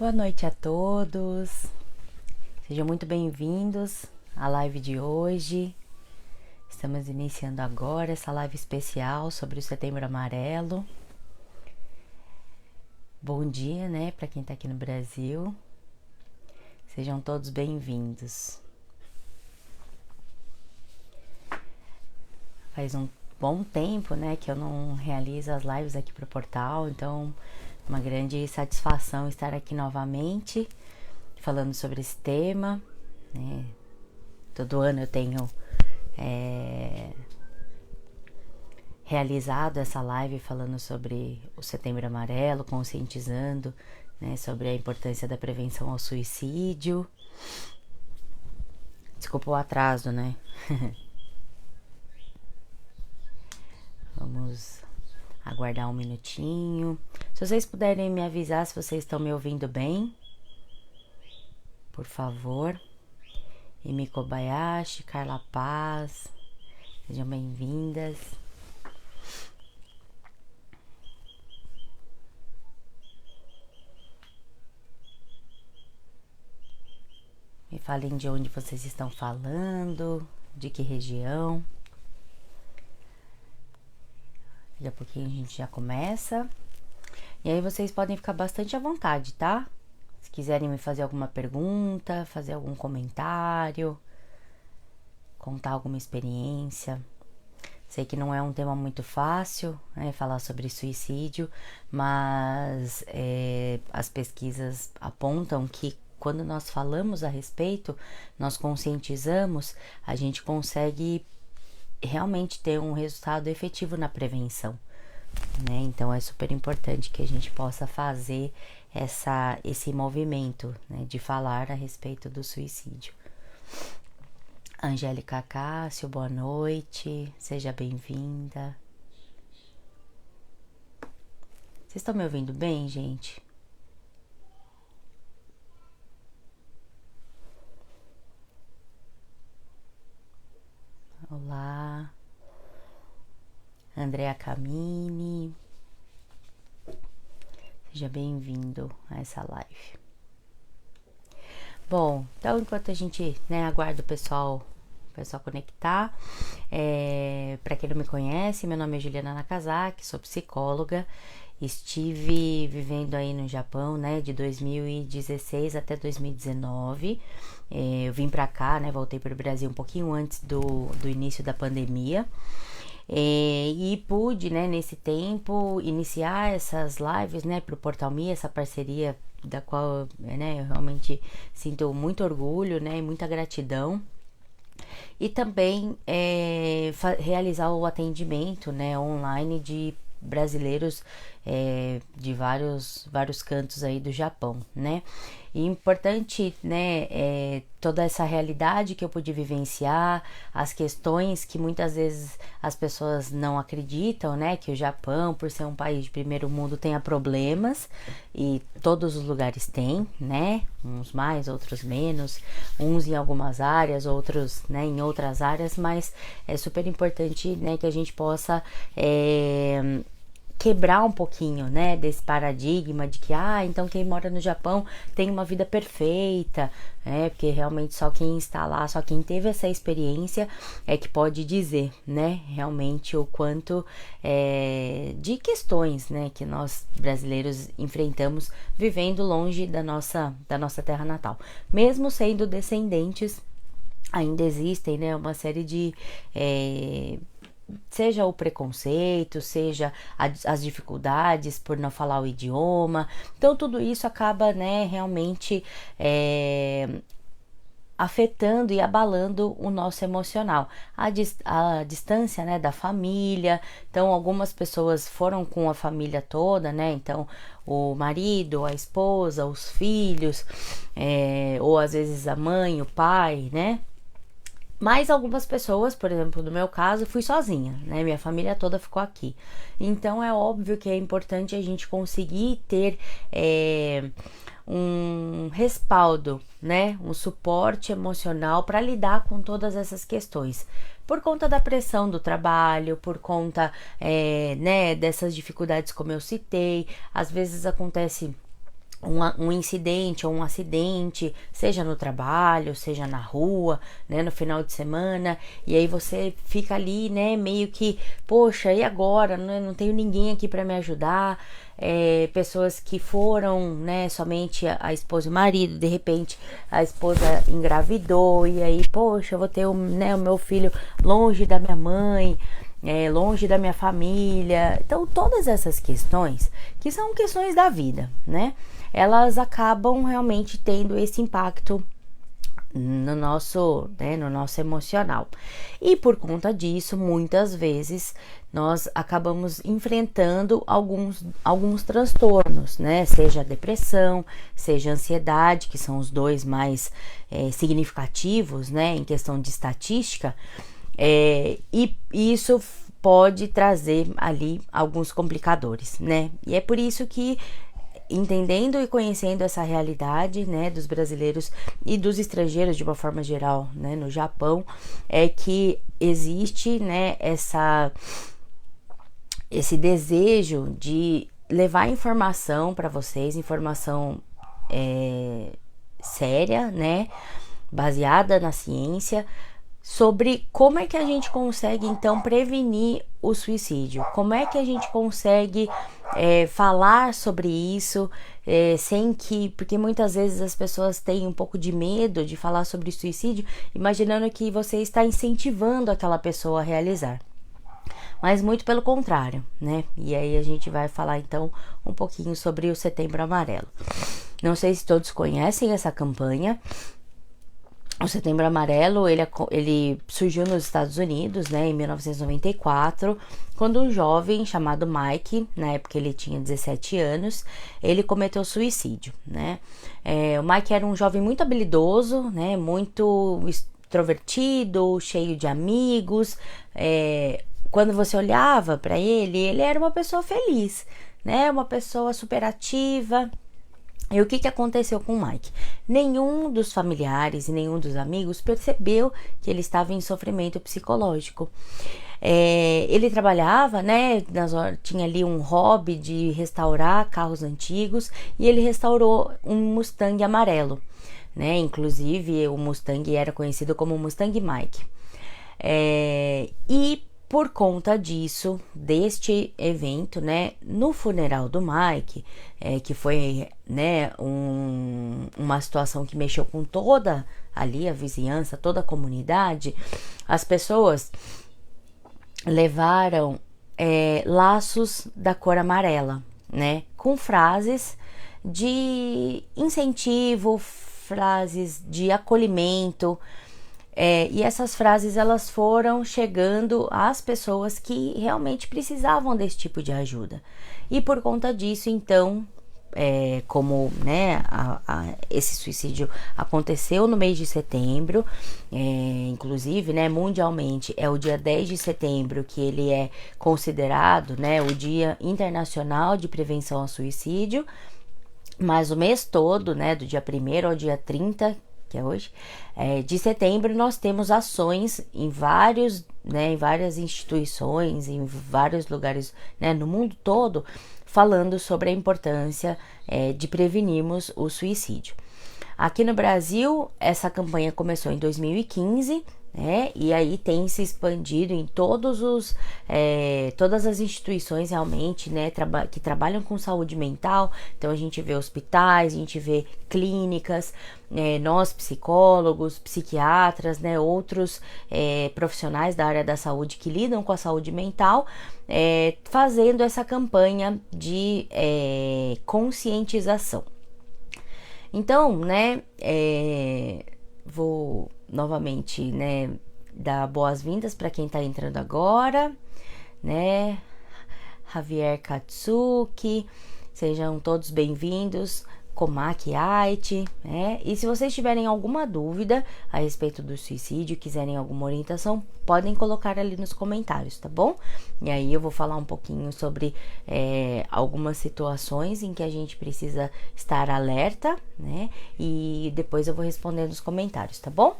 Boa noite a todos, sejam muito bem-vindos à live de hoje. Estamos iniciando agora essa live especial sobre o Setembro Amarelo. Bom dia, né, para quem está aqui no Brasil. Sejam todos bem-vindos. Faz um bom tempo, né, que eu não realizo as lives aqui para o portal, então uma grande satisfação estar aqui novamente falando sobre esse tema, né? Todo ano eu tenho realizado essa live falando sobre o Setembro Amarelo, conscientizando, né, sobre a importância da prevenção ao suicídio. Desculpa o atraso, né? Vamos aguardar um minutinho. Se vocês puderem me avisar se vocês estão me ouvindo bem, por favor. Emi Kobayashi, Carla Paz, sejam bem-vindas. Me falem de onde vocês estão falando, de que região. Daqui a pouquinho a gente já começa. E aí vocês podem ficar bastante à vontade, tá? Se quiserem me fazer alguma pergunta, fazer algum comentário, contar alguma experiência. Sei que não é um tema muito fácil, né, falar sobre suicídio, mas as pesquisas apontam que quando nós falamos a respeito, nós conscientizamos, a gente consegue realmente ter um resultado efetivo na prevenção, né? Então é super importante que a gente possa fazer esse movimento, né, de falar a respeito do suicídio. Angélica Cássio, boa noite, seja bem-vinda. Vocês estão me ouvindo bem, gente? Olá, Andréa Camini, seja bem-vindo a essa live. Bom, então enquanto a gente, né, aguarda o pessoal conectar, para quem não me conhece, meu nome é Juliana Nakazaki, sou psicóloga, estive vivendo aí no Japão, né, de 2016 até 2019, eu vim pra cá, né, voltei para o Brasil um pouquinho antes do início da pandemia, e pude, né, nesse tempo, iniciar essas lives, né, pro Portal Me, essa parceria da qual, né, eu realmente sinto muito orgulho, né, e muita gratidão. E também realizar o atendimento, né, online de brasileiros de vários cantos aí do Japão, né? E importante, né, toda essa realidade que eu pude vivenciar, as questões que muitas vezes as pessoas não acreditam, né, que o Japão, por ser um país de primeiro mundo, tenha problemas, e todos os lugares têm, né, uns mais, outros menos, uns em algumas áreas, outros, né, em outras áreas, mas é super importante, né, que a gente possa quebrar um pouquinho, né, desse paradigma de que, então quem mora no Japão tem uma vida perfeita, né, porque realmente só quem está lá, só quem teve essa experiência é que pode dizer, né, realmente o quanto de questões, né, que nós brasileiros enfrentamos vivendo longe da nossa terra natal, mesmo sendo descendentes. Ainda existem, né, uma série de seja o preconceito, seja as dificuldades por não falar o idioma. Então tudo isso acaba, né, realmente afetando e abalando o nosso emocional, a distância, né, da família. Então algumas pessoas foram com a família toda, né, então o marido, a esposa, os filhos, ou às vezes a mãe, o pai, né. Mas algumas pessoas, por exemplo, no meu caso, fui sozinha, né? Minha família toda ficou aqui. Então é óbvio que é importante a gente conseguir ter um respaldo, né? Um suporte emocional para lidar com todas essas questões. Por conta da pressão do trabalho, por conta, né, dessas dificuldades como eu citei. Às vezes acontece um incidente ou um acidente, seja no trabalho, seja na rua, né, no final de semana, e aí você fica ali, né, meio que, poxa, e agora? Não tenho ninguém aqui para me ajudar. Pessoas que foram, né, somente a esposa e o marido, de repente a esposa engravidou, e aí, poxa, eu vou ter né, o meu filho longe da minha mãe, longe da minha família. Então, todas essas questões, que são questões da vida, né, elas acabam realmente tendo esse impacto no nosso emocional. E por conta disso, muitas vezes nós acabamos enfrentando alguns transtornos, né? Seja depressão, seja ansiedade, que são os dois mais significativos, né? Em questão de estatística, e isso pode trazer ali alguns complicadores, né? E é por isso que, entendendo e conhecendo essa realidade, né, dos brasileiros e dos estrangeiros de uma forma geral, né, no Japão, é que existe, né, esse desejo de levar informação para vocês, informação séria, né, baseada na ciência, sobre como é que a gente consegue então prevenir o suicídio, como é que a gente consegue falar sobre isso sem que, porque muitas vezes as pessoas têm um pouco de medo de falar sobre suicídio, imaginando que você está incentivando aquela pessoa a realizar, mas muito pelo contrário, né? E aí a gente vai falar então um pouquinho sobre o Setembro Amarelo. Não sei se todos conhecem essa campanha. O Setembro Amarelo, ele surgiu nos Estados Unidos, né, em 1994, quando um jovem chamado Mike, na época ele tinha 17 anos, ele cometeu suicídio, né. O Mike era um jovem muito habilidoso, né, muito extrovertido, cheio de amigos. Quando você olhava para ele era uma pessoa feliz, né, uma pessoa superativa. E o que aconteceu com o Mike? Nenhum dos familiares e nenhum dos amigos percebeu que ele estava em sofrimento psicológico. Ele trabalhava, né, tinha ali um hobby de restaurar carros antigos, e ele restaurou um Mustang amarelo, né? Inclusive o Mustang era conhecido como Mustang Mike. E por conta disso, deste evento, né, no funeral do Mike, que foi, né, uma situação que mexeu com toda ali a vizinhança, toda a comunidade, as pessoas levaram laços da cor amarela, né, com frases de incentivo, frases de acolhimento. E essas frases, elas foram chegando às pessoas que realmente precisavam desse tipo de ajuda. E por conta disso, então, como, né, esse suicídio aconteceu no mês de setembro, inclusive, né, mundialmente é o dia 10 de setembro que ele é considerado, né, o Dia Internacional de Prevenção ao Suicídio, mas o mês todo, né, do dia 1º ao dia 30, que é hoje, de setembro, nós temos ações em várias instituições, em vários lugares, né, no mundo todo, falando sobre a importância de prevenirmos o suicídio. Aqui no Brasil, essa campanha começou em 2015, né, e aí tem se expandido em todas as instituições realmente, né, que trabalham com saúde mental. Então a gente vê hospitais, a gente vê clínicas, nós psicólogos, psiquiatras, né, outros profissionais da área da saúde que lidam com a saúde mental, fazendo essa campanha de conscientização. Então, né, vou novamente, né, dar boas-vindas para quem está entrando agora, né, Javier Katsuki, sejam todos bem-vindos, Komaki Aiti, né, e se vocês tiverem alguma dúvida a respeito do suicídio, quiserem alguma orientação, podem colocar ali nos comentários, tá bom? E aí eu vou falar um pouquinho sobre algumas situações em que a gente precisa estar alerta, né, e depois eu vou responder nos comentários, tá bom?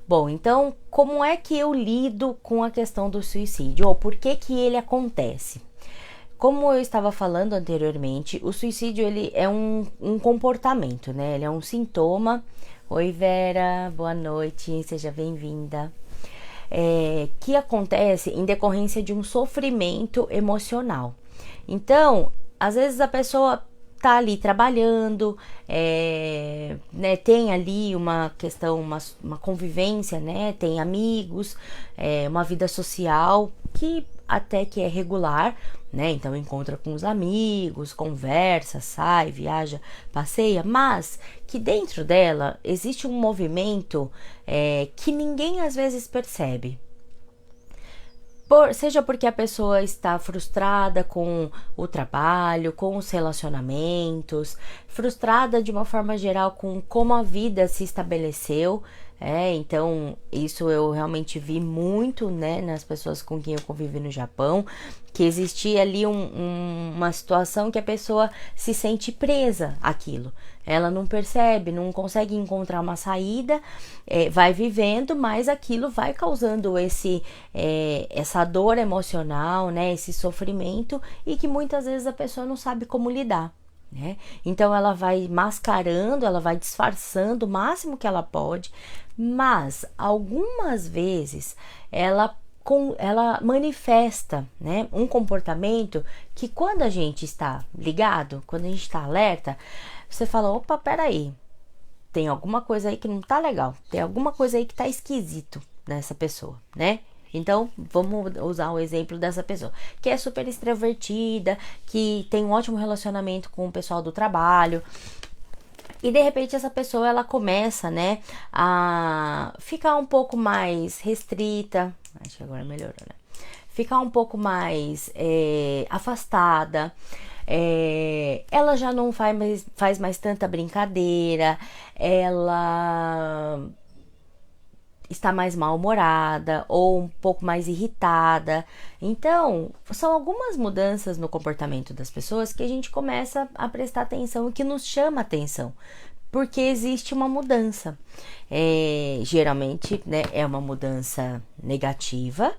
Bom, então, como é que eu lido com a questão do suicídio? Ou por que ele acontece? Como eu estava falando anteriormente, o suicídio ele é um comportamento, né? Ele é um sintoma. Oi, Vera, boa noite, seja bem-vinda. Que acontece em decorrência de um sofrimento emocional. Então, às vezes a pessoa tá ali trabalhando, né, tem ali uma questão, uma convivência, né, tem amigos, uma vida social que até que é regular, né, então encontra com os amigos, conversa, sai, viaja, passeia, mas que dentro dela existe um movimento que ninguém às vezes percebe. Seja porque a pessoa está frustrada com o trabalho, com os relacionamentos, frustrada de uma forma geral com como a vida se estabeleceu. Então isso eu realmente vi muito, né, nas pessoas com quem eu convivi no Japão, que existia ali uma situação que a pessoa se sente presa àquilo. Ela não percebe, não consegue encontrar uma saída, vai vivendo, mas aquilo vai causando essa dor emocional, né, esse sofrimento, e que muitas vezes a pessoa não sabe como lidar. Né? Então ela vai mascarando, ela vai disfarçando o máximo que ela pode, mas algumas vezes ela manifesta, né, um comportamento que quando a gente está ligado, quando a gente está alerta, você fala, opa, peraí, tem alguma coisa aí que não tá legal, tem alguma coisa aí que tá esquisito nessa pessoa, né? Então, vamos usar o exemplo dessa pessoa, que é super extrovertida, que tem um ótimo relacionamento com o pessoal do trabalho, e de repente essa pessoa, ela começa, né, a ficar um pouco mais restrita, acho que agora melhorou, né? Ficar um pouco mais afastada, ela já não faz mais tanta brincadeira, ela está mais mal-humorada ou um pouco mais irritada. Então, são algumas mudanças no comportamento das pessoas que a gente começa a prestar atenção e que nos chama atenção, porque existe uma mudança. Geralmente, né, é uma mudança negativa,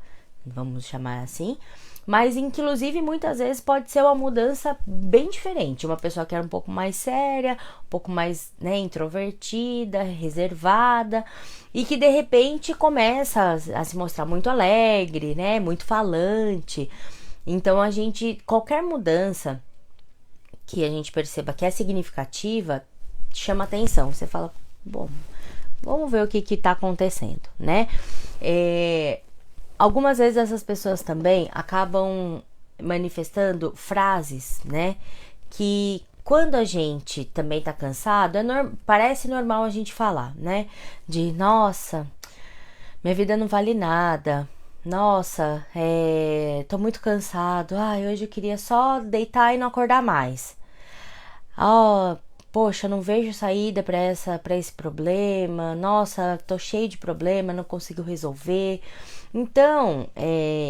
vamos chamar assim, mas inclusive muitas vezes pode ser uma mudança bem diferente, uma pessoa que era um pouco mais séria, um pouco mais, né, introvertida, reservada, e que de repente começa a se mostrar muito alegre, né, muito falante. Então qualquer mudança que a gente perceba que é significativa, chama atenção. Você fala, bom, vamos ver o que está acontecendo, né? Algumas vezes essas pessoas também acabam manifestando frases, né, que quando a gente também tá cansado, parece normal a gente falar, né, de nossa, minha vida não vale nada, nossa, tô muito cansado, hoje eu queria só deitar e não acordar mais. Poxa, não vejo saída para esse problema, nossa, tô cheio de problema, não consigo resolver. Então,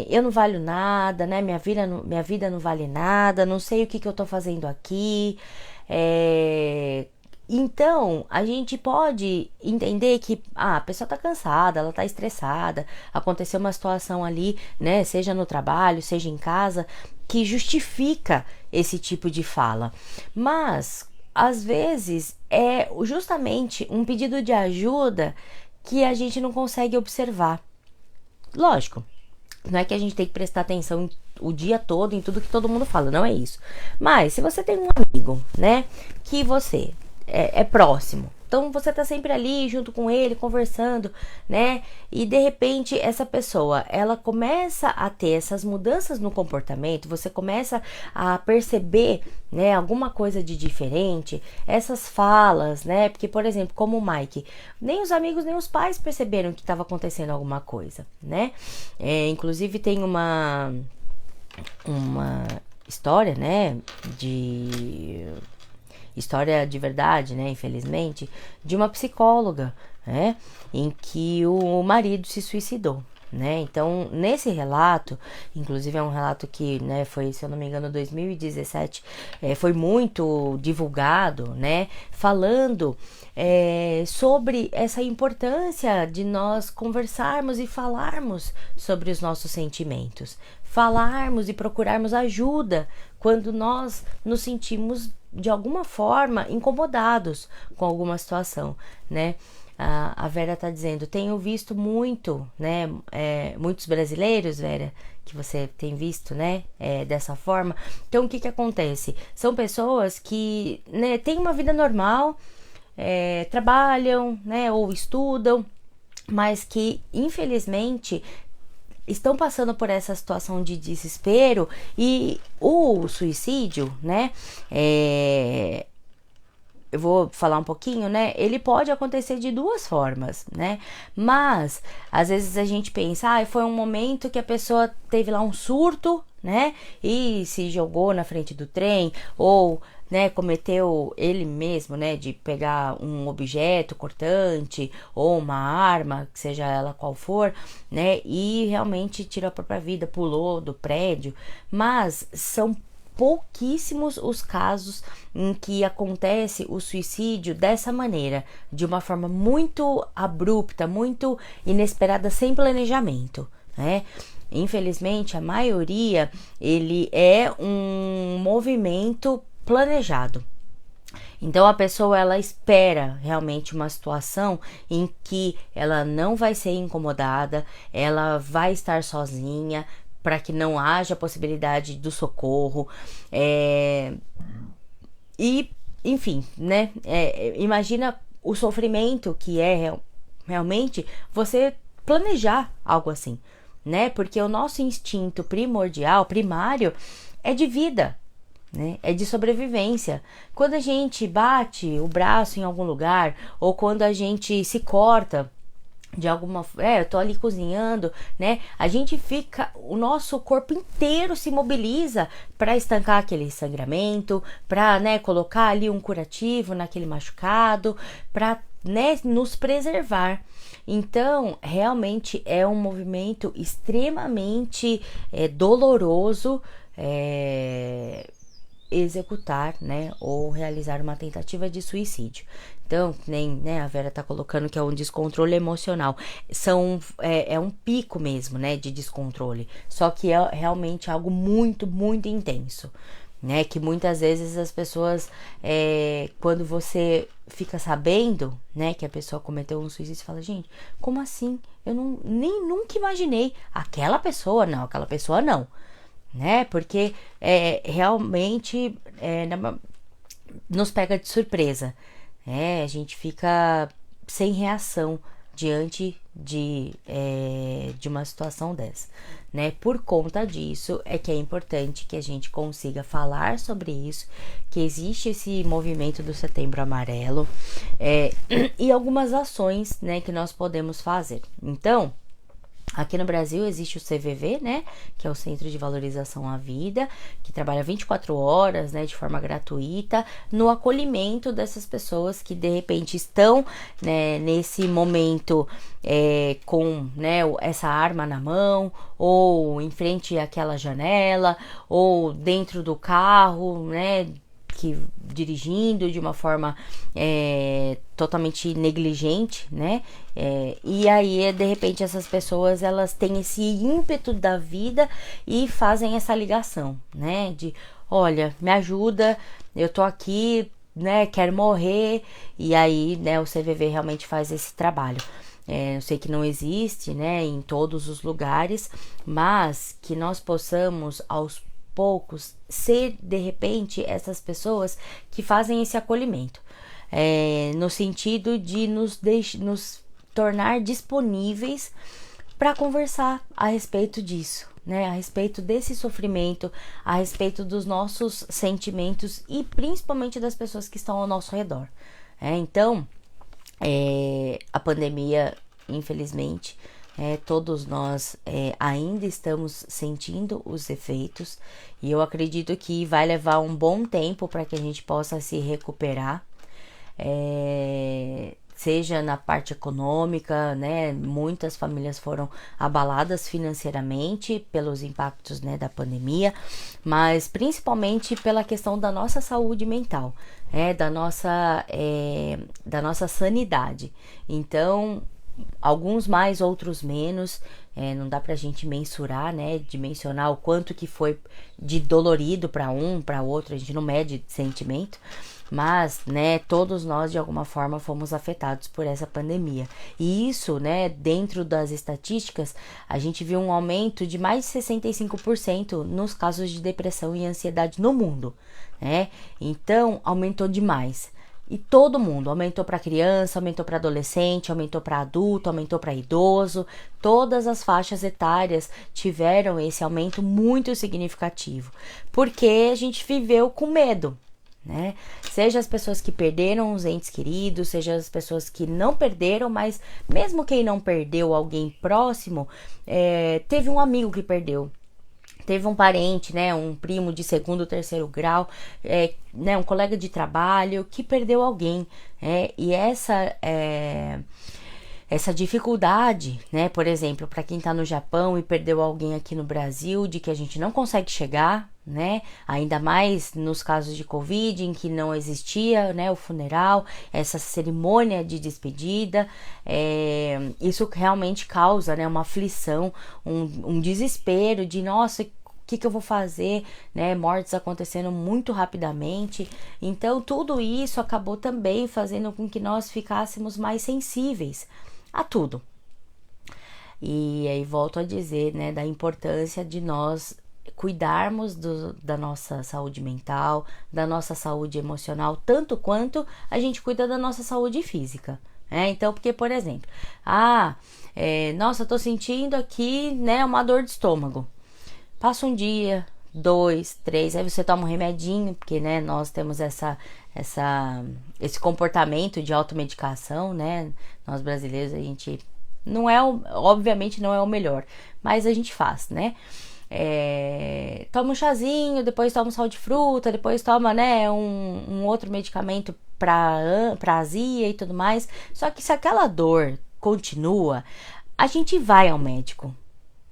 eu não valho nada, né? Minha vida não vale nada, não sei o que eu tô fazendo aqui. Então, a gente pode entender que a pessoa tá cansada, ela tá estressada, aconteceu uma situação ali, né? Seja no trabalho, seja em casa, que justifica esse tipo de fala. Mas às vezes é justamente um pedido de ajuda que a gente não consegue observar. Lógico, não é que a gente tem que prestar atenção o dia todo em tudo que todo mundo fala, não é isso. Mas se você tem um amigo, né, que você é próximo, então você tá sempre ali junto com ele, conversando, né? E de repente essa pessoa, ela começa a ter essas mudanças no comportamento, você começa a perceber, né, alguma coisa de diferente, essas falas, né? Porque, por exemplo, como o Mike, nem os amigos nem os pais perceberam que estava acontecendo alguma coisa, né? Inclusive tem uma história, né, história de verdade, né, infelizmente, de uma psicóloga, né, em que o marido se suicidou, né? Então, nesse relato, inclusive é um relato que, né, foi, se eu não me engano, 2017, foi muito divulgado, né? Falando sobre essa importância de nós conversarmos e falarmos sobre os nossos sentimentos, falarmos e procurarmos ajuda quando nós nos sentimos de alguma forma incomodados com alguma situação, né? A Vera tá dizendo, tenho visto muito, né, muitos brasileiros, Vera, que você tem visto, né, dessa forma. Então, o que acontece? São pessoas que, né, têm uma vida normal, trabalham, né, ou estudam, mas que, infelizmente, estão passando por essa situação de desespero, e o suicídio, né, eu vou falar um pouquinho, né? Ele pode acontecer de duas formas, né? Mas às vezes a gente pensa, foi um momento que a pessoa teve lá um surto, né? E se jogou na frente do trem, ou, né, cometeu ele mesmo, né, de pegar um objeto cortante ou uma arma, que seja ela qual for, né, e realmente tirou a própria vida, pulou do prédio. Mas são pouquíssimos os casos em que acontece o suicídio dessa maneira, de uma forma muito abrupta, muito inesperada, sem planejamento, né? Infelizmente, a maioria, ele é um movimento planejado. Então a pessoa, ela espera realmente uma situação em que ela não vai ser incomodada, ela vai estar sozinha, para que não haja possibilidade do socorro, e, enfim, né, imagina o sofrimento que é realmente você planejar algo assim, né, porque o nosso instinto primordial, primário, é de vida, né, é de sobrevivência. Quando a gente bate o braço em algum lugar, ou quando a gente se corta de alguma, eu tô ali cozinhando, né? A gente fica, o nosso corpo inteiro se mobiliza para estancar aquele sangramento, para, né, colocar ali um curativo naquele machucado, para, né, nos preservar. Então, realmente é um movimento extremamente doloroso, executar, né, ou realizar uma tentativa de suicídio. Então, nem, né, a Vera tá colocando que é um descontrole emocional. É um pico mesmo, né, de descontrole. Só que é realmente algo muito, muito intenso, né, que muitas vezes as pessoas, quando você fica sabendo, né, que a pessoa cometeu um suicídio, você fala, gente, como assim? Eu nunca imaginei. Aquela pessoa não. Né? Porque realmente nos pega de surpresa, né? A gente fica sem reação diante de uma situação dessa, né? Por conta disso é que é importante que a gente consiga falar sobre isso, que existe esse movimento do Setembro Amarelo, e algumas ações, né, que nós podemos fazer. Então, aqui no Brasil existe o CVV, né, que é o Centro de Valorização à Vida, que trabalha 24 horas, né, de forma gratuita, no acolhimento dessas pessoas que de repente estão, né, nesse momento com, né, essa arma na mão, ou em frente àquela janela, ou dentro do carro, né, dirigindo de uma forma totalmente negligente, né? E aí, de repente, essas pessoas, elas têm esse ímpeto da vida e fazem essa ligação, né? De, olha, me ajuda, eu tô aqui, né? Quero morrer. E aí, né, o CVV realmente faz esse trabalho. Eu sei que não existe, né, em todos os lugares, mas que nós possamos, aos poucos, ser de repente essas pessoas que fazem esse acolhimento, no sentido de nos tornar disponíveis para conversar a respeito disso, né, a respeito desse sofrimento, a respeito dos nossos sentimentos e principalmente das pessoas que estão ao nosso redor. Então, a pandemia, infelizmente, todos nós ainda estamos sentindo os efeitos, e eu acredito que vai levar um bom tempo para que a gente possa se recuperar. seja na parte econômica, né? Muitas famílias foram abaladas financeiramente pelos impactos, né, da pandemia, mas principalmente pela questão da nossa saúde mental, da nossa sanidade. Então, alguns mais, outros menos, não dá pra gente mensurar, né, dimensionar o quanto que foi de dolorido para um, para outro, a gente não mede sentimento, mas, né, todos nós de alguma forma fomos afetados por essa pandemia. E isso, né, dentro das estatísticas, a gente viu um aumento de mais de 65% nos casos de depressão e ansiedade no mundo, né? Então, aumentou demais. E todo mundo, aumentou para criança, aumentou para adolescente, aumentou para adulto, aumentou para idoso. Todas as faixas etárias tiveram esse aumento muito significativo, porque a gente viveu com medo, né? Seja as pessoas que perderam os entes queridos, seja as pessoas que não perderam, mas mesmo quem não perdeu alguém próximo, teve um amigo que perdeu. Teve um parente, né, um primo de segundo ou terceiro grau, né, um colega de trabalho que perdeu alguém, e essa dificuldade, né, por exemplo, para quem está no Japão e perdeu alguém aqui no Brasil, de que a gente não consegue chegar, né, ainda mais nos casos de Covid, em que não existia, né, o funeral, essa cerimônia de despedida, isso realmente causa, né, uma aflição, um desespero de, nossa, o que eu vou fazer, né? Mortes acontecendo muito rapidamente. Então, tudo isso acabou também fazendo com que nós ficássemos mais sensíveis a tudo. E aí volto a dizer, né, da importância de nós cuidarmos da nossa saúde mental, da nossa saúde emocional, tanto quanto a gente cuida da nossa saúde física. Então, porque, por exemplo, nossa, eu tô sentindo aqui, né, uma dor de estômago. Passa um dia, 2, 3, aí você toma um remedinho, porque, né, nós temos esse comportamento de automedicação, né? Nós brasileiros, a gente obviamente não é o melhor, mas a gente faz, né? Toma um chazinho, depois toma um sal de fruta, depois toma, né, um outro medicamento para azia e tudo mais. Só que se aquela dor continua, a gente vai ao médico,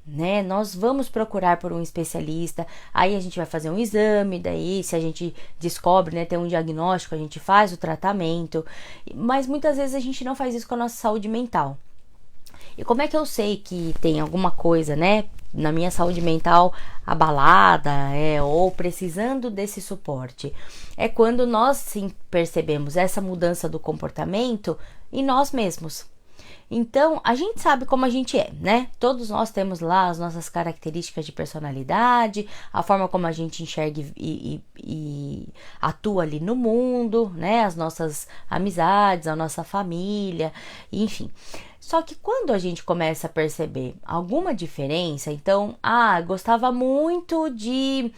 né? Nós vamos procurar por um especialista, aí a gente vai fazer um exame, daí se a gente descobre, né, tem um diagnóstico, a gente faz o tratamento, mas muitas vezes a gente não faz isso com a nossa saúde mental. E como é que eu sei que tem alguma coisa, né, na minha saúde mental abalada, ou precisando desse suporte? É quando nós sim percebemos essa mudança do comportamento em nós mesmos. Então, a gente sabe como a gente é, né? Todos nós temos lá as nossas características de personalidade, a forma como a gente enxerga e atua ali no mundo, né? As nossas amizades, a nossa família, enfim. Só que quando a gente começa a perceber alguma diferença, então, gostava muito de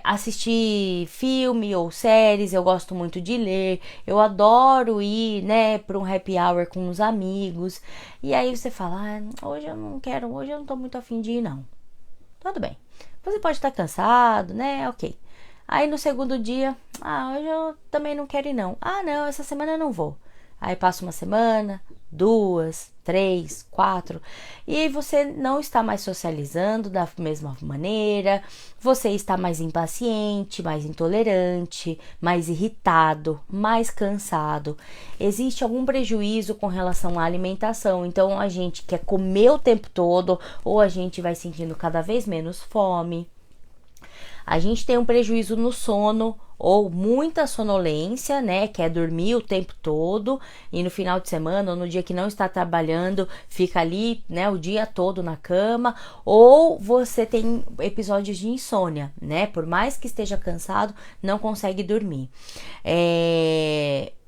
assistir filme ou séries, eu gosto muito de ler, eu adoro ir, né, para um happy hour com os amigos, e aí você fala, hoje eu não quero, hoje eu não tô muito afim de ir, não. Tudo bem. Você pode estar cansado, né, ok. Aí no segundo dia, hoje eu também não quero ir, não. Não, essa semana eu não vou. Aí passa uma semana, 2, 3, 4, e aí você não está mais socializando da mesma maneira, você está mais impaciente, mais intolerante, mais irritado, mais cansado. Existe algum prejuízo com relação à alimentação, então a gente quer comer o tempo todo, ou a gente vai sentindo cada vez menos fome. A gente tem um prejuízo no sono, ou muita sonolência, né, quer dormir o tempo todo e no final de semana ou no dia que não está trabalhando, fica ali, né, o dia todo na cama, ou você tem episódios de insônia, né, por mais que esteja cansado, não consegue dormir.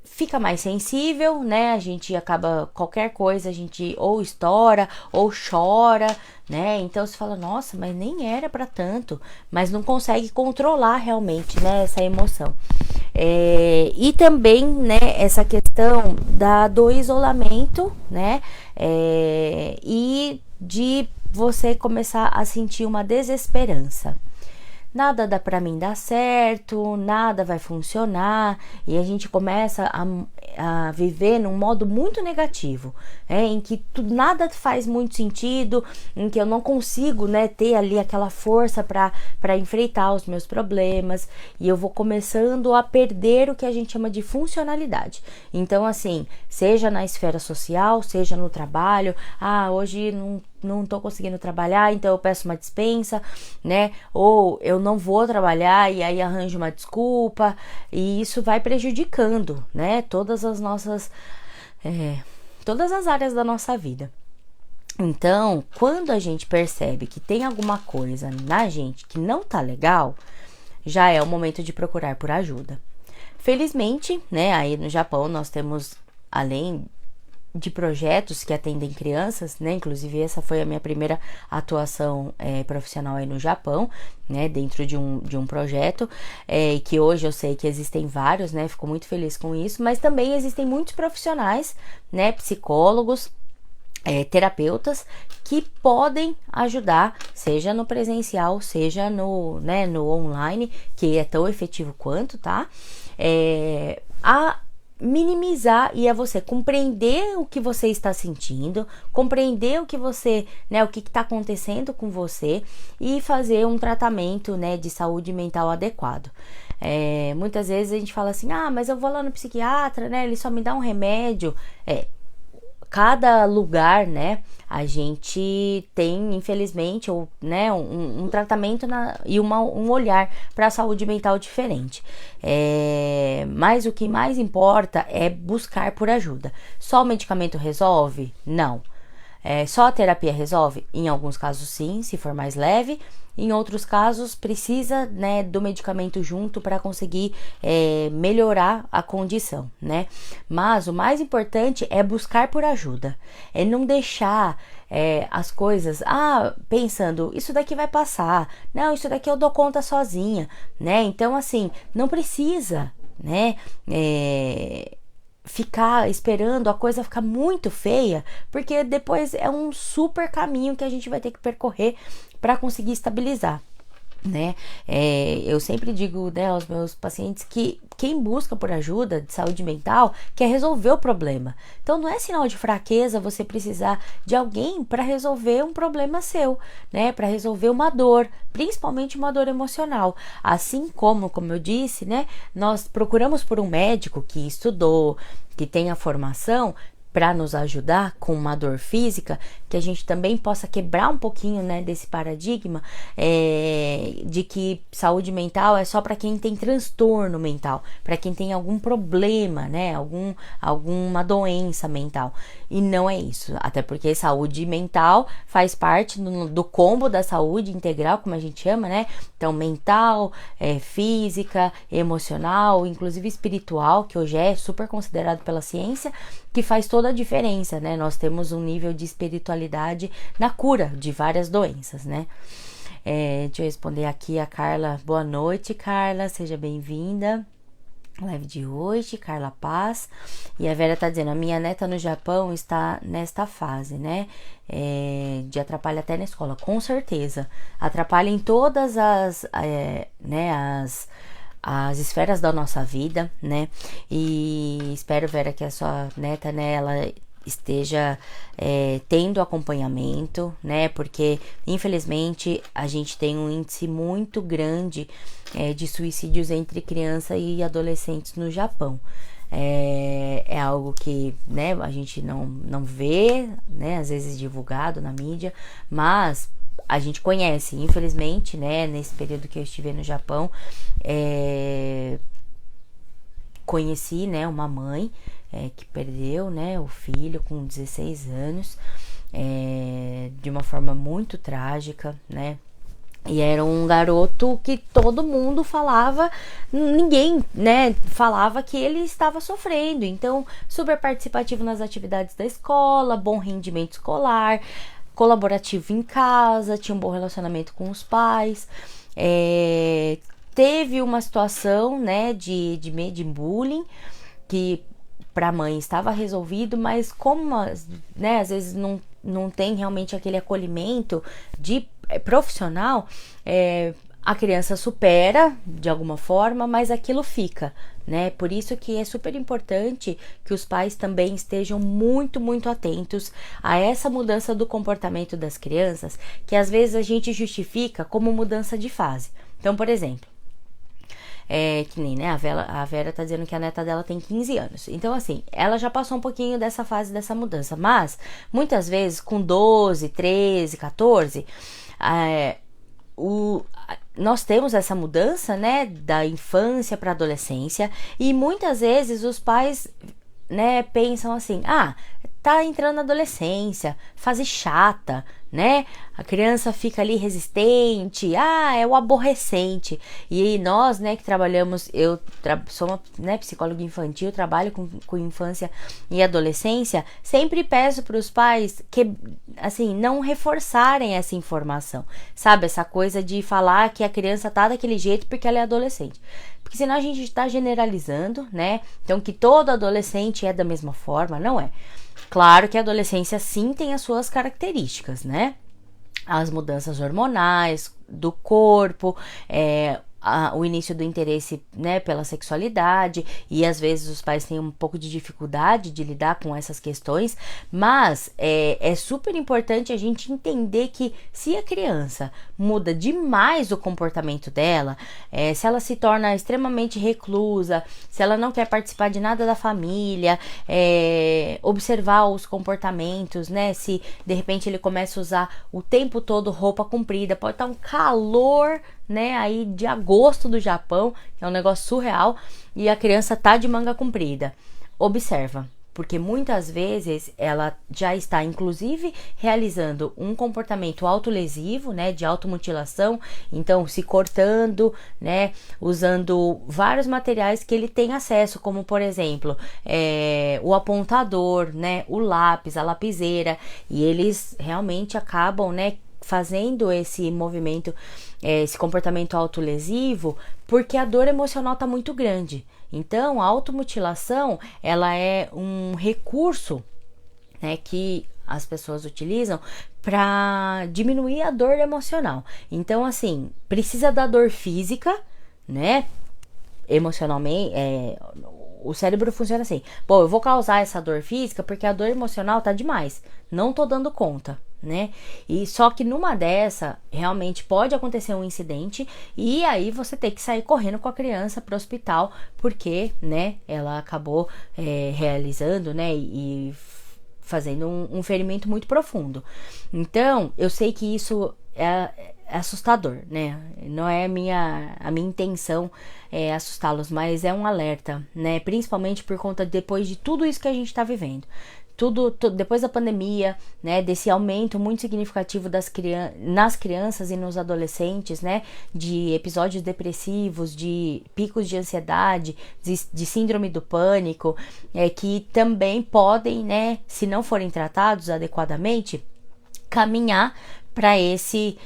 Fica mais sensível, né? A gente acaba, qualquer coisa, a gente ou estoura ou chora, né? Então você fala, nossa, mas nem era para tanto, mas não consegue controlar realmente, né, essa emoção. E também, né, essa questão do isolamento, né? E de você começar a sentir uma desesperança. nada dá para mim dar certo, nada vai funcionar, e a gente começa a viver num modo muito negativo, em que nada faz muito sentido, em que eu não consigo, né, ter ali aquela força para enfrentar os meus problemas, e eu vou começando a perder o que a gente chama de funcionalidade. Então, assim, seja na esfera social, seja no trabalho, hoje não tô conseguindo trabalhar, então eu peço uma dispensa, né? Ou eu não vou trabalhar e aí arranjo uma desculpa, e isso vai prejudicando, né? Todas as áreas da nossa vida. Então, quando a gente percebe que tem alguma coisa na gente que não tá legal, já é o momento de procurar por ajuda. Felizmente, né? Aí no Japão nós temos, além de projetos que atendem crianças, né? Inclusive essa foi a minha primeira atuação profissional aí no Japão, né? Dentro de um projeto, que hoje eu sei que existem vários, né? Fico muito feliz com isso, mas também existem muitos profissionais, né? Psicólogos, terapeutas que podem ajudar, seja no presencial, seja no online, que é tão efetivo quanto, tá? A minimizar e a você compreender o que você está sentindo, compreender o que você, né, o que está acontecendo com você e fazer um tratamento, né, de saúde mental adequado. Muitas vezes a gente fala assim, mas eu vou lá no psiquiatra, né, ele só me dá um remédio. Cada lugar, né, a gente tem, infelizmente, um tratamento e um olhar para a saúde mental diferente. Mas o que mais importa é buscar por ajuda. Só o medicamento resolve? Não. Só a terapia resolve? Em alguns casos sim, se for mais leve. Em outros casos precisa, né, do medicamento junto para conseguir melhorar a condição, né? Mas o mais importante é buscar por ajuda, é não deixar as coisas, pensando, isso daqui vai passar, não, isso daqui eu dou conta sozinha, né? Então, assim, não precisa, né, ficar esperando a coisa ficar muito feia, porque depois é um super caminho que a gente vai ter que percorrer para conseguir estabilizar, né? Eu sempre digo, né, aos meus pacientes que quem busca por ajuda de saúde mental quer resolver o problema. Então não é sinal de fraqueza você precisar de alguém para resolver um problema seu, né? Para resolver uma dor, principalmente uma dor emocional. Assim como eu disse, né? Nós procuramos por um médico que estudou, que tenha formação para nos ajudar com uma dor física, que a gente também possa quebrar um pouquinho, né, desse paradigma de que saúde mental é só para quem tem transtorno mental, para quem tem algum problema, né, alguma doença mental. E não é isso, até porque saúde mental faz parte do combo da saúde integral, como a gente chama, né? Então, mental, física, emocional, inclusive espiritual, que hoje é super considerado pela ciência, que faz toda a diferença, né? Nós temos um nível de espiritualidade na cura de várias doenças, né? Deixa eu responder aqui a Carla. Boa noite, Carla, seja bem-vinda. Live de hoje, Carla Paz. E a Vera tá dizendo, a minha neta no Japão está nesta fase, né? De atrapalha até na escola, com certeza. Atrapalha em todas as esferas da nossa vida, né? E espero, Vera, que a sua neta, né, ela esteja tendo acompanhamento, né? Porque, infelizmente, a gente tem um índice muito grande de suicídios entre criança e adolescentes no Japão. É algo que, né, a gente não vê, né, às vezes divulgado na mídia, mas a gente conhece, infelizmente, né, nesse período que eu estive no Japão, conheci, né, uma mãe que perdeu, né, o filho com 16 anos, de uma forma muito trágica, né? E era um garoto que todo mundo falava, ninguém, né, falava que ele estava sofrendo. Então, super participativo nas atividades da escola, bom rendimento escolar, colaborativo em casa, tinha um bom relacionamento com os pais. Teve uma situação, né, de bullying, que para a mãe estava resolvido, mas como, né, às vezes não tem realmente aquele acolhimento de profissional, a criança supera de alguma forma, mas aquilo fica, né? Por isso que é super importante que os pais também estejam muito, muito atentos a essa mudança do comportamento das crianças, que às vezes a gente justifica como mudança de fase. Então, por exemplo, que nem, né, a Vera tá dizendo que a neta dela tem 15 anos. Então, assim, ela já passou um pouquinho dessa fase, dessa mudança. Mas, muitas vezes, com 12, 13, 14, nós temos essa mudança, né, da infância para adolescência. E muitas vezes os pais, né, pensam assim, tá entrando na adolescência, fase chata, né? A criança fica ali resistente, é o aborrecente. E nós, né, que trabalhamos, sou uma, né, psicóloga infantil, trabalho com infância e adolescência, sempre peço para os pais que, assim, não reforçarem essa informação, sabe? Essa coisa de falar que a criança tá daquele jeito porque ela é adolescente. Porque senão a gente está generalizando, né? Então, que todo adolescente é da mesma forma, não é. Claro que a adolescência sim tem as suas características, né? As mudanças hormonais do corpo, o início do interesse, né, pela sexualidade, e às vezes os pais têm um pouco de dificuldade de lidar com essas questões, mas é super importante a gente entender que se a criança muda demais o comportamento dela, se ela se torna extremamente reclusa, se ela não quer participar de nada da família, observar os comportamentos, né, se de repente ele começa a usar o tempo todo roupa comprida, pode estar um calor, né, aí de agosto do Japão, que é um negócio surreal, e a criança tá de manga comprida. Observa, porque muitas vezes ela já está, inclusive, realizando um comportamento autolesivo, né, de automutilação, então se cortando, né, usando vários materiais que ele tem acesso, como por exemplo, o apontador, né, o lápis, a lapiseira, e eles realmente acabam, né, fazendo esse movimento, esse comportamento autolesivo, porque a dor emocional está muito grande. Então, a automutilação, ela é um recurso, né, que as pessoas utilizam para diminuir a dor emocional. Então, assim, precisa da dor física, né, emocionalmente, o cérebro funciona assim, eu vou causar essa dor física porque a dor emocional tá demais, não tô dando conta, né? E só que numa dessa, realmente pode acontecer um incidente e aí você tem que sair correndo com a criança para o hospital, porque, né, ela acabou realizando, né, e fazendo um ferimento muito profundo. Então, eu sei que isso é assustador, né? Não é a minha intenção assustá-los, mas é um alerta, né? Principalmente por conta depois de tudo isso que a gente está vivendo. Depois da pandemia, né, desse aumento muito significativo nas crianças e nos adolescentes, né, de episódios depressivos, de picos de ansiedade, de síndrome do pânico, que também podem, né, se não forem tratados adequadamente, caminhar para esse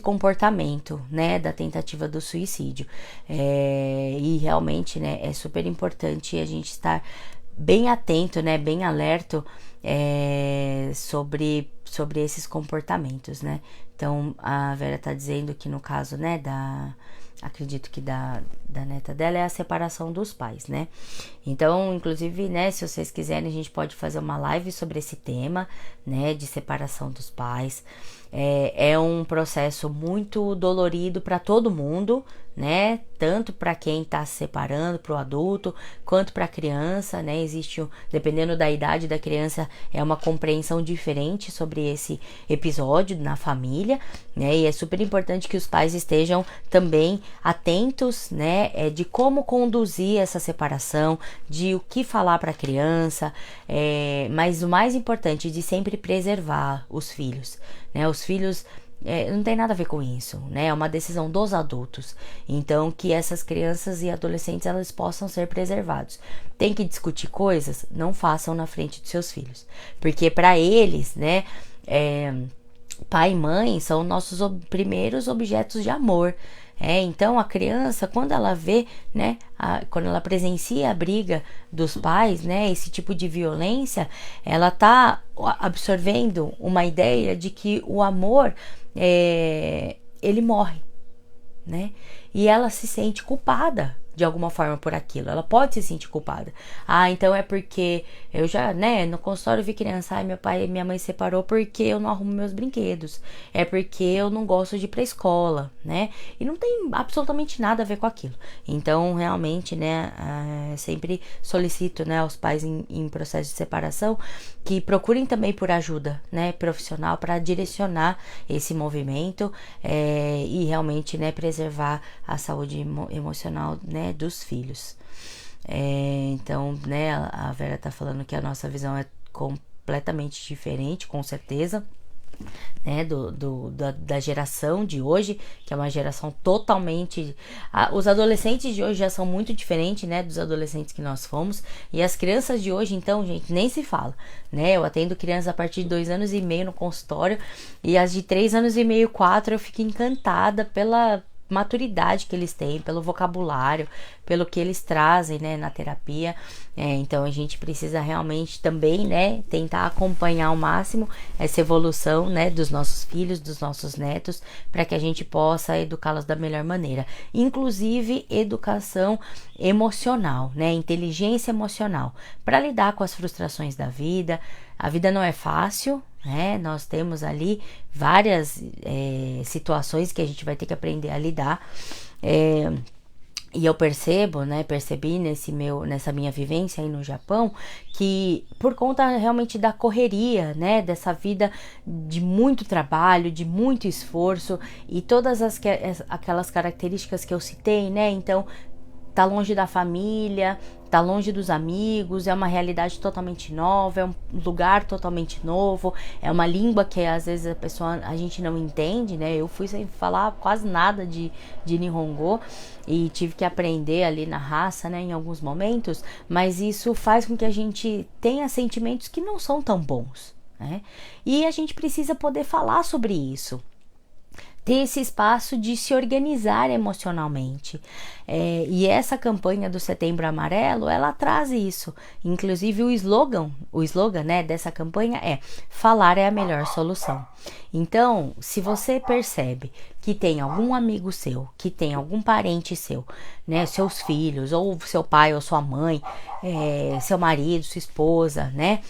comportamento, né, da tentativa do suicídio. E realmente, né, é super importante a gente estar bem atento, né, bem alerta sobre esses comportamentos, né. Então, a Vera tá dizendo que no caso, né, acredito que da neta dela é a separação dos pais, né. Então, inclusive, né, se vocês quiserem, a gente pode fazer uma live sobre esse tema, né, de separação dos pais. É um processo muito dolorido para todo mundo, né, tanto para quem está se separando, para o adulto, quanto para a criança, né, dependendo da idade da criança, uma compreensão diferente sobre esse episódio na família, né, e é super importante que os pais estejam também atentos, né, de como conduzir essa separação, de o que falar para a criança, mas o mais importante, de sempre preservar os filhos, né, os filhos não tem nada a ver com isso, né? É uma decisão dos adultos. Então, que essas crianças e adolescentes elas possam ser preservados. Tem que discutir coisas? Não façam na frente dos seus filhos, porque para eles, né? Pai e mãe são nossos primeiros objetos de amor. Então a criança, quando ela vê, né, quando ela presencia a briga dos pais, né, esse tipo de violência, ela tá absorvendo uma ideia de que o amor ele morre, né? E ela se sente culpada de alguma forma por aquilo, ela pode se sentir culpada. Ah, então é porque eu já, né, no consultório vi criança, meu pai e minha mãe separou porque eu não arrumo meus brinquedos, é porque eu não gosto de ir pra escola, né, e não tem absolutamente nada a ver com aquilo. Então, realmente, né, sempre solicito, né, aos pais em processo de separação que procurem também por ajuda, né, profissional para direcionar esse movimento e realmente, né, preservar a saúde emocional, né, dos filhos. Então, né, a Vera tá falando que a nossa visão é completamente diferente, com certeza, né, da geração de hoje, que é uma geração totalmente... os adolescentes de hoje já são muito diferentes, né, dos adolescentes que nós fomos, e as crianças de hoje, então, gente, nem se fala, né, eu atendo crianças a partir de 2 anos e meio no consultório, e as de 3 anos e meio, 4, eu fico encantada pela maturidade que eles têm, pelo vocabulário, pelo que eles trazem, né, na terapia. Então a gente precisa realmente também, né, tentar acompanhar ao máximo essa evolução, né, dos nossos filhos, dos nossos netos, para que a gente possa educá-los da melhor maneira, inclusive educação emocional, né, inteligência emocional, para lidar com as frustrações da vida. A vida não é fácil, né? Nós temos ali várias situações que a gente vai ter que aprender a lidar. E eu percebi nessa minha vivência aí no Japão, que por conta realmente da correria, né, dessa vida de muito trabalho, de muito esforço e todas aquelas características que eu citei, né, então tá longe da família, tá longe dos amigos, é uma realidade totalmente nova, é um lugar totalmente novo, é uma língua que às vezes a gente não entende, né? Eu fui sem falar quase nada de Nihongo e tive que aprender ali na raça, né, em alguns momentos, mas isso faz com que a gente tenha sentimentos que não são tão bons, né? E a gente precisa poder falar sobre isso, ter esse espaço de se organizar emocionalmente. E essa campanha do Setembro Amarelo, ela traz isso. Inclusive o slogan, né, dessa campanha é: falar é a melhor solução. Então, se você percebe que tem algum amigo seu, que tem algum parente seu, né, seus filhos, ou seu pai ou sua mãe, seu marido, sua esposa, né,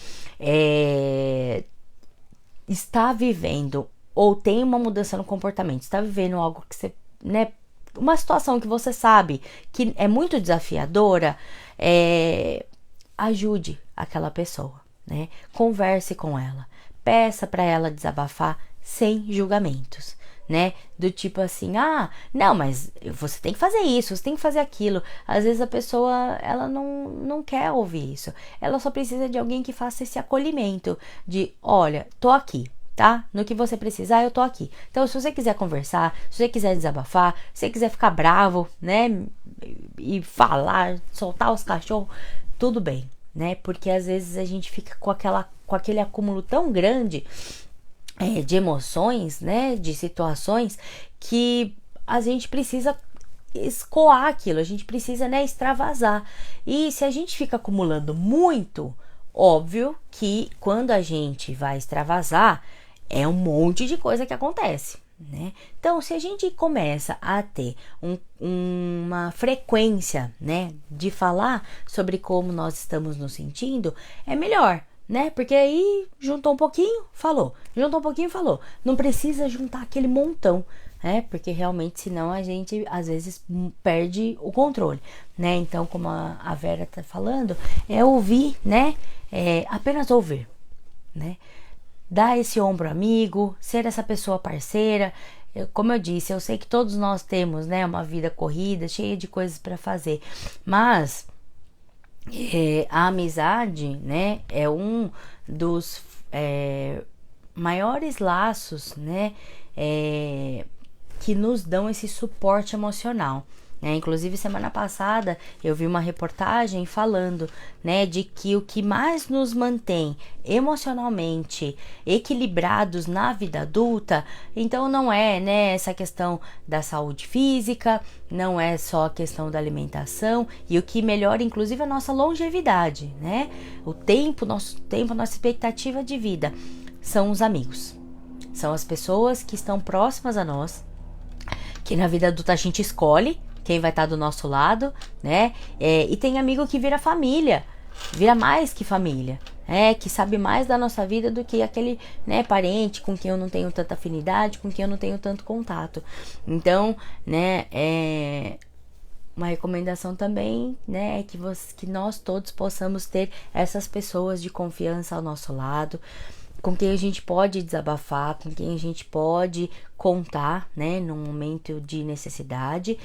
está vivendo ou tem uma mudança no comportamento, está vivendo algo que você, né, uma situação que você sabe que é muito desafiadora, ajude aquela pessoa, né? Converse com ela, peça para ela desabafar sem julgamentos, né? Do tipo assim, não, mas você tem que fazer isso, você tem que fazer aquilo. Às vezes a pessoa, ela não quer ouvir isso, ela só precisa de alguém que faça esse acolhimento, de, olha, tô aqui, tá? No que você precisar, eu tô aqui. Então, se você quiser conversar, se você quiser desabafar, se você quiser ficar bravo, né, e falar, soltar os cachorros, tudo bem, né? Porque às vezes a gente fica com aquele acúmulo tão grande de emoções, né, de situações, que a gente precisa escoar aquilo, a gente precisa, né, extravasar. E se a gente fica acumulando muito, óbvio que quando a gente vai extravasar, é um monte de coisa que acontece, né? Então, se a gente começa a ter uma frequência, né, de falar sobre como nós estamos nos sentindo, é melhor, né? Porque aí juntou um pouquinho, falou. Juntou um pouquinho, falou. Não precisa juntar aquele montão, né? Porque realmente, senão a gente às vezes perde o controle, né? Então, como a Vera tá falando, é ouvir, né? Apenas ouvir, né? Dar esse ombro amigo, ser essa pessoa parceira. Como eu disse, eu sei que todos nós temos, né, uma vida corrida, cheia de coisas para fazer, mas a amizade, né, é um dos maiores laços, né, que nos dão esse suporte emocional. Inclusive, semana passada eu vi uma reportagem falando, né, de que o que mais nos mantém emocionalmente equilibrados na vida adulta, então não é, né, essa questão da saúde física, não é só a questão da alimentação, e o que melhora inclusive a nossa longevidade, né, nossa expectativa de vida, são os amigos, são as pessoas que estão próximas a nós, que na vida adulta a gente escolhe quem vai estar do nosso lado, né? E tem amigo que vira família, vira mais que família, que sabe mais da nossa vida do que aquele, né, parente com quem eu não tenho tanta afinidade, com quem eu não tenho tanto contato. Então, né, uma recomendação também, né, é que nós todos possamos ter essas pessoas de confiança ao nosso lado, com quem a gente pode desabafar, com quem a gente pode contar, né, num momento de necessidade,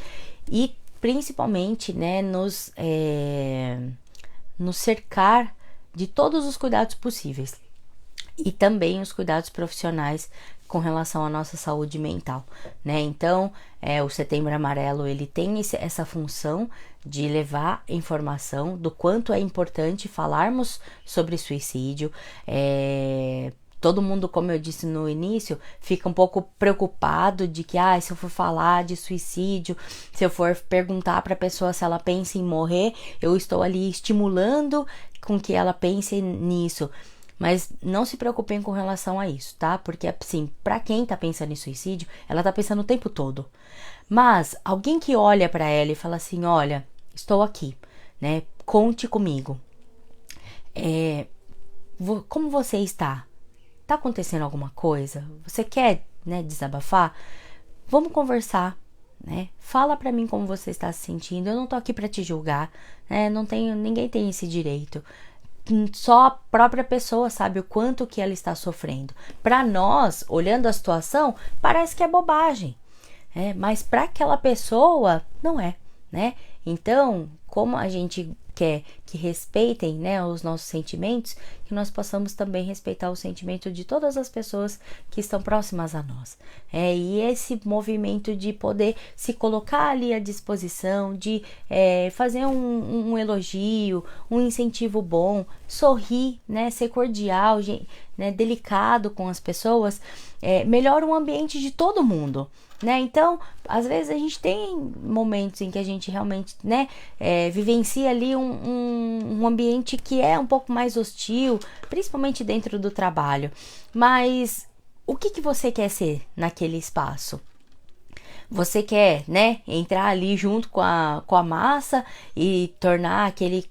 e principalmente, né, nos cercar de todos os cuidados possíveis e também os cuidados profissionais com relação à nossa saúde mental, né? Então, o Setembro Amarelo, ele tem essa função de levar informação do quanto é importante falarmos sobre suicídio. Todo mundo, como eu disse no início, fica um pouco preocupado de que, se eu for falar de suicídio, se eu for perguntar para a pessoa se ela pensa em morrer, eu estou ali estimulando com que ela pense nisso. Mas não se preocupem com relação a isso, tá? Porque, assim, pra quem tá pensando em suicídio, ela tá pensando o tempo todo. Mas alguém que olha pra ela e fala assim, olha, estou aqui, né? Conte comigo. Como você está? Tá acontecendo alguma coisa? Você quer, né, desabafar? Vamos conversar, né? Fala pra mim como você está se sentindo. Eu não tô aqui pra te julgar, né? Ninguém tem esse direito. Só a própria pessoa sabe o quanto que ela está sofrendo. Para nós, olhando a situação, parece que é bobagem, mas para aquela pessoa não é, né? Então, como a gente quer que respeitem, né, os nossos sentimentos, que nós possamos também respeitar o sentimento de todas as pessoas que estão próximas a nós. E esse movimento de poder se colocar ali à disposição, de fazer um elogio, um incentivo bom, sorrir, né, ser cordial, né, delicado com as pessoas, melhora o ambiente de todo mundo. Né? Então, às vezes a gente tem momentos em que a gente realmente, né, vivencia ali um ambiente que é um pouco mais hostil, principalmente dentro do trabalho. Mas o que você quer ser naquele espaço? Você quer, né, entrar ali junto com a massa e tornar aquele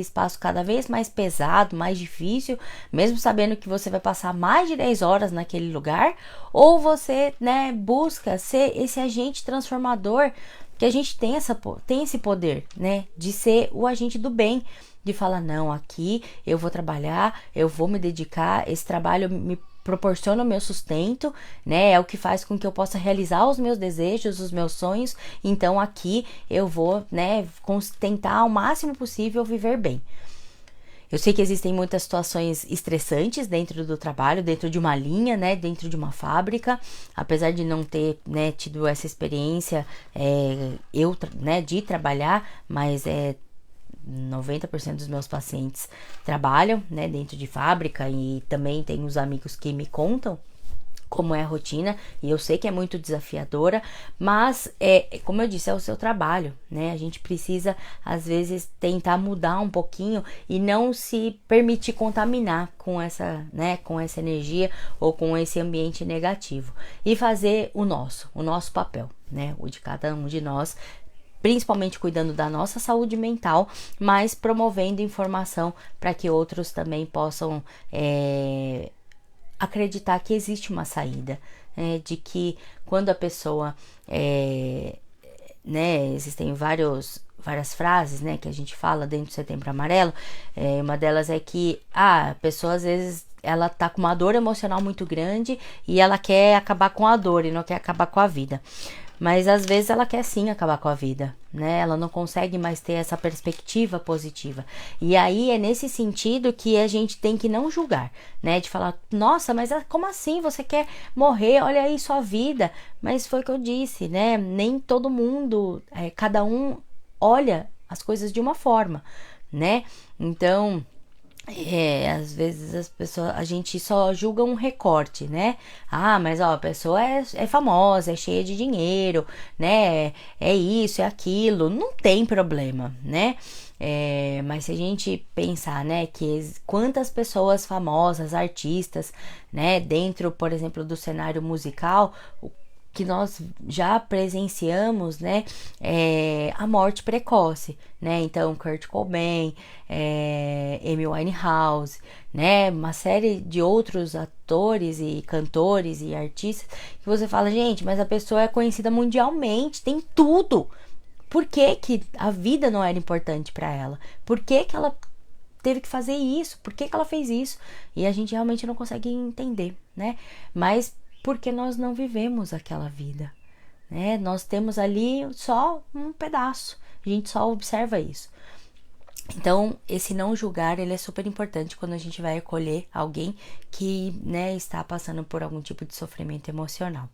espaço cada vez mais pesado, mais difícil, mesmo sabendo que você vai passar mais de 10 horas naquele lugar, ou você, né, busca ser esse agente transformador, que a gente tem esse poder, né, de ser o agente do bem, de falar, não, aqui eu vou trabalhar, eu vou me dedicar, esse trabalho me proporciona o meu sustento, né? É o que faz com que eu possa realizar os meus desejos, os meus sonhos. Então aqui eu vou, né, tentar ao máximo possível viver bem. Eu sei que existem muitas situações estressantes dentro do trabalho, dentro de uma linha, né, dentro de uma fábrica. Apesar de não ter, né, tido essa experiência, de trabalhar, mas 90% dos meus pacientes trabalham, né, dentro de fábrica, e também tem os amigos que me contam como é a rotina, e eu sei que é muito desafiadora, mas como eu disse, é o seu trabalho, né? A gente precisa às vezes tentar mudar um pouquinho e não se permitir contaminar com essa, né, com essa energia ou com esse ambiente negativo, e fazer o nosso papel, né? O de cada um de nós, principalmente cuidando da nossa saúde mental, mas promovendo informação para que outros também possam acreditar que existe uma saída, de que quando a pessoa, né, existem várias frases, né, que a gente fala dentro do Setembro Amarelo. Uma delas é que a pessoa às vezes ela tá com uma dor emocional muito grande e ela quer acabar com a dor e não quer acabar com a vida. Mas às vezes ela quer sim acabar com a vida, né? Ela não consegue mais ter essa perspectiva positiva. E aí é nesse sentido que a gente tem que não julgar, né? De falar, nossa, mas como assim você quer morrer? Olha aí sua vida. Mas foi o que eu disse, né? Nem todo mundo, cada um olha as coisas de uma forma, né? Então, às vezes a gente só julga um recorte, né? Mas a pessoa é famosa, é cheia de dinheiro, né? É isso, é aquilo, não tem problema, né? Mas se a gente pensar, né, que quantas pessoas famosas, artistas, né, dentro, por exemplo, do cenário musical, que nós já presenciamos, né, a morte precoce, né? Então, Kurt Cobain, Amy Winehouse, né? Uma série de outros atores e cantores e artistas que você fala, gente, mas a pessoa é conhecida mundialmente, tem tudo. Por que que a vida não era importante para ela? Por que que ela teve que fazer isso? Por que que ela fez isso? E a gente realmente não consegue entender, né? Mas porque nós não vivemos aquela vida, né? Nós temos ali só um pedaço, a gente só observa isso. Então, esse não julgar, ele é super importante quando a gente vai acolher alguém que, né, está passando por algum tipo de sofrimento emocional.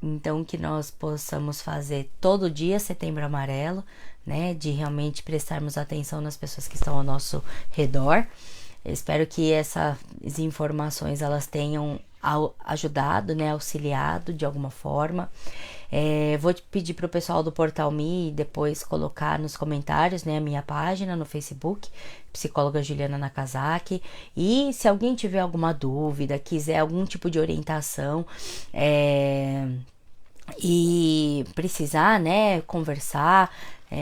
Então, que nós possamos fazer todo dia Setembro Amarelo, né? De realmente prestarmos atenção nas pessoas que estão ao nosso redor. Eu espero que essas informações elas tenham ajudado, né? Auxiliado de alguma forma. Vou pedir para o pessoal do Portal Me depois colocar nos comentários, né, a minha página no Facebook, psicóloga Juliana Nakazaki. E se alguém tiver alguma dúvida, quiser algum tipo de orientação, e precisar, né, conversar,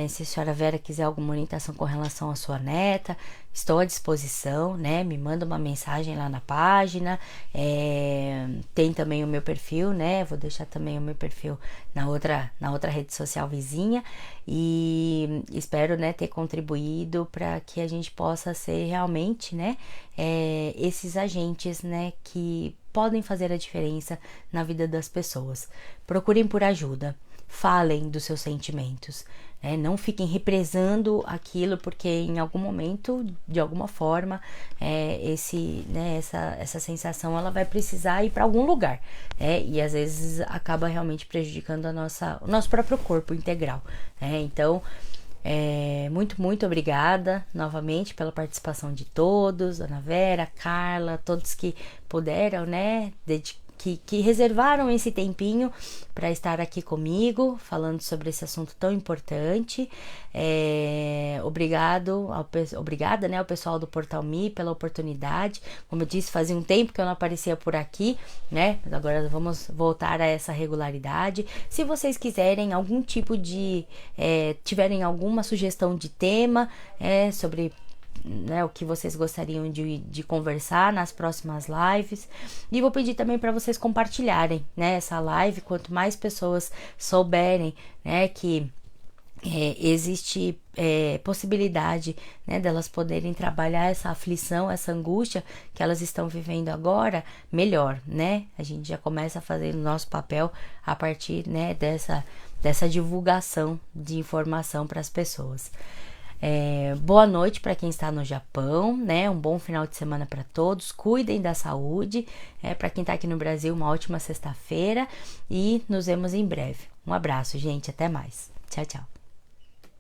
se a senhora Vera quiser alguma orientação com relação à sua neta, estou à disposição, né, me manda uma mensagem lá na página, tem também o meu perfil, né, vou deixar também o meu perfil na outra rede social vizinha, e espero, né, ter contribuído para que a gente possa ser realmente, né, esses agentes, né, que podem fazer a diferença na vida das pessoas. Procurem por ajuda, falem dos seus sentimentos, né? Não fiquem represando aquilo, porque em algum momento, de alguma forma, essa sensação ela vai precisar ir para algum lugar, né? E às vezes acaba realmente prejudicando o nosso próprio corpo integral, né? Então, muito obrigada novamente pela participação de todos, Ana Vera, Carla, todos que puderam, né, que reservaram esse tempinho para estar aqui comigo, falando sobre esse assunto tão importante. Obrigada, né, ao pessoal do Portal Me pela oportunidade. Como eu disse, fazia um tempo que eu não aparecia por aqui, né? Agora vamos voltar a essa regularidade. Se vocês quiserem algum tipo de... tiverem alguma sugestão de tema sobre... né, o que vocês gostariam de conversar nas próximas lives, e vou pedir também para vocês compartilharem, né, essa live, quanto mais pessoas souberem, né, que existe possibilidade, né, delas poderem trabalhar essa aflição, essa angústia que elas estão vivendo agora, melhor, né? A gente já começa a fazer o nosso papel a partir, né, dessa divulgação de informação para as pessoas. Boa noite para quem está no Japão, né? Um bom final de semana para todos. Cuidem da saúde. Para quem está aqui no Brasil, uma ótima sexta-feira e nos vemos em breve. Um abraço, gente. Até mais. Tchau, tchau.